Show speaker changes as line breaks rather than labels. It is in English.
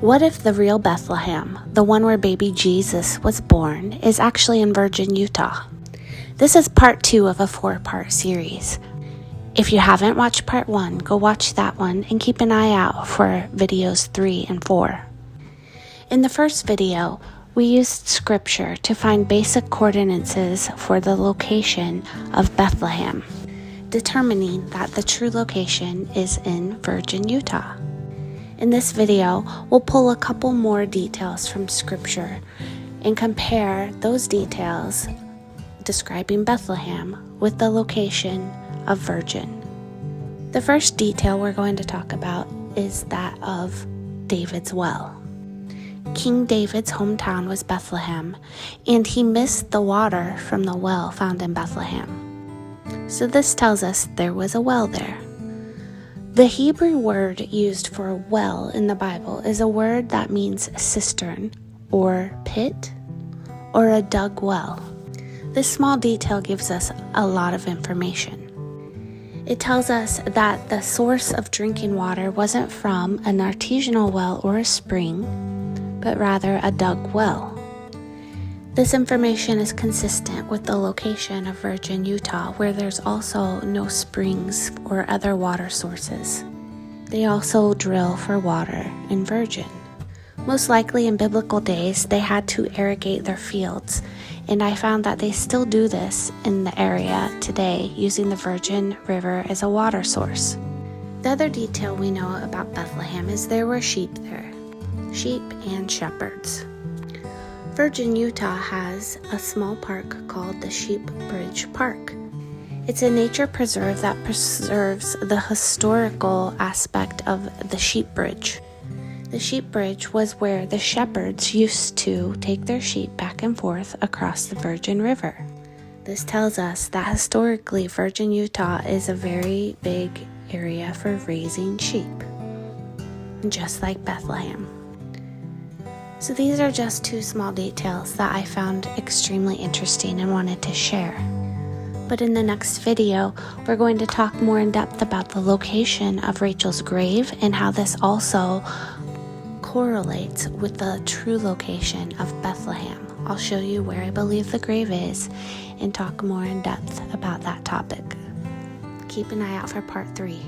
What if the real Bethlehem, the one where baby Jesus was born, is actually in Virgin, Utah? This is part 2 of a 4-part series. If you haven't watched part 1, go watch that one and keep an eye out for videos 3 and 4. In the first video, we used scripture to find basic coordinates for the location of Bethlehem, determining that the true location is in Virgin, Utah. In this video, we'll pull a couple more details from scripture and compare those details describing Bethlehem with the location of Virgin. The first detail we're going to talk about is that of David's well. King David's hometown was Bethlehem, and he missed the water from the well found in Bethlehem. So this tells us there was a well there. The Hebrew word used for well in the Bible is a word that means cistern or pit or a dug well. This small detail gives us a lot of information. It tells us that the source of drinking water wasn't from an artesianal well or a spring, but rather a dug well. This information is consistent with the location of Virgin, Utah, where there's also no springs or other water sources. They also drill for water in Virgin. Most likely in biblical days, they had to irrigate their fields, and I found that they still do this in the area today, using the Virgin River as a water source. The other detail we know about Bethlehem is there were sheep there, sheep and shepherds. Virgin, Utah has a small park called the Sheep Bridge Park. It's a nature preserve that preserves the historical aspect of the sheep bridge. The sheep bridge was where the shepherds used to take their sheep back and forth across the Virgin River. This tells us that historically Virgin, Utah is a very big area for raising sheep, just like Bethlehem. So these are just 2 small details that I found extremely interesting and wanted to share. But in the next video, we're going to talk more in depth about the location of Rachel's grave and how this also correlates with the true location of Bethlehem. I'll show you where I believe the grave is and talk more in depth about that topic. Keep an eye out for part 3.